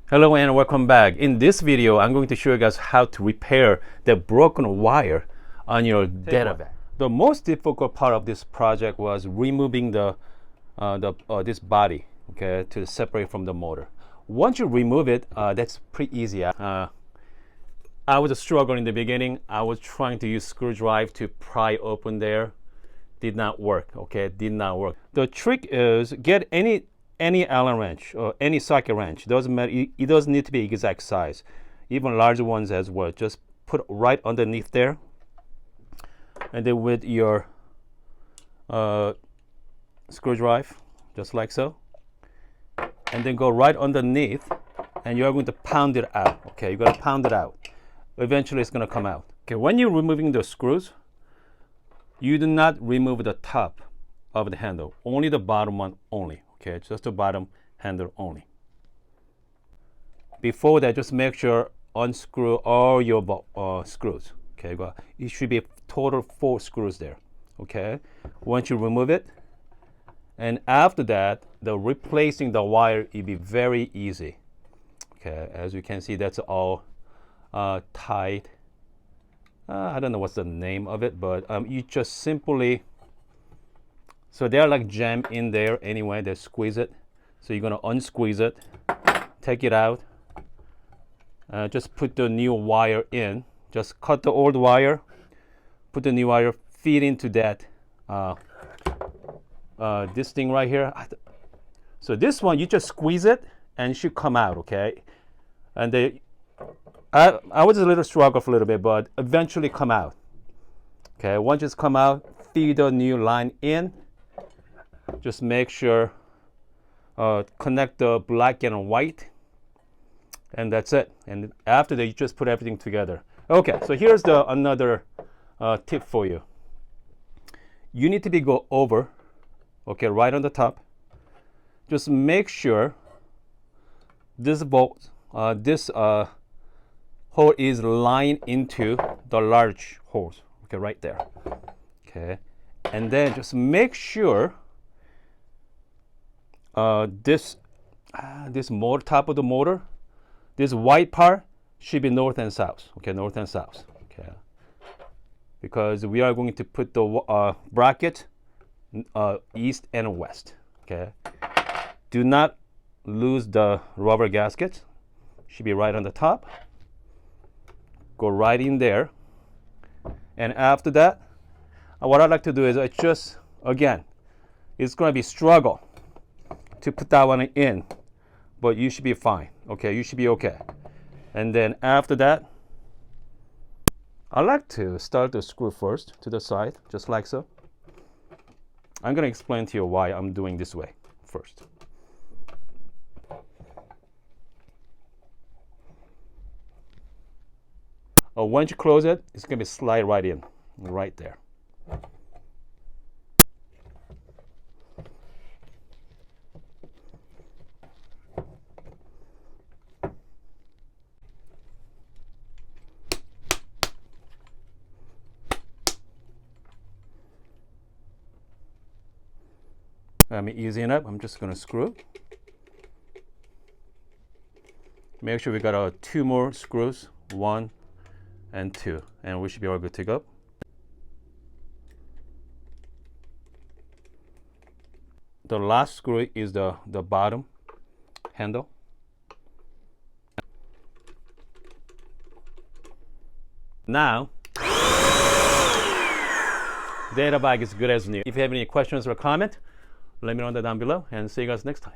Hello and welcome back. In this video, I'm going to show you guys how to repair the broken wire on your DataVac. The most difficult part of this project was removing this body, okay, to separate from the motor. Once you remove it, that's pretty easy. I was struggling in the beginning. I was trying to use screwdriver to pry open there. Did not work, okay, did not work. The trick is get any Allen wrench or any socket wrench. Doesn't matter. It doesn't need to be exact size. Even larger ones as well. Just put right underneath there, and then with your screwdriver, just like so, and then go right underneath, and you're going to pound it out. Okay, you're going to pound it out. Eventually, it's going to come out. Okay, when you're removing the screws, you do not remove the top of the handle. Only the bottom one only. Okay, just the bottom handle only. Before that, just make sure unscrew all your screws. Okay, it should be total 4 screws there. Okay, once you remove it, and after that, replacing the wire will be very easy. Okay, as you can see, that's all tied. I don't know what's the name of it, but you just simply. So they're like jammed in there anyway, they squeeze it. So you're gonna unsqueeze it, take it out, just put the new wire in. Just cut the old wire, put the new wire, feed into that, this thing right here. So this one, you just squeeze it and it should come out, okay? And I was a little struggle for a little bit, but eventually come out. Okay, once it's come out, feed the new line in. Just make sure connect the black and white, and that's it. And after that, you just put everything together. Okay, so here's another tip for you. You need to go over, okay, right on the top. Just make sure this bolt, this hole is lined into the large holes. Okay, right there. Okay, and then just make sure this motor, top of the motor, this white part should be north and south. Okay, north and south. Okay, because we are going to put the bracket east and west. Okay, do not lose the rubber gasket. Should be right on the top. Go right in there, and after that, what I like to do is I just again, it's going to be struggle to put that one in, but you should be fine. Okay, you should be okay. And then after that, I like to start the screw first to the side, just like so. I'm going to explain to you why I'm doing this way first. Once you close it, it's going to be slide right in, right there. I'm easing up. I'm just going to screw. Make sure we got 2 more screws, 1 and 2, and we should be all good to go. The last screw is the bottom handle. Now, DataVac is good as new. If you have any questions or comment, let me know that down below, and see you guys next time.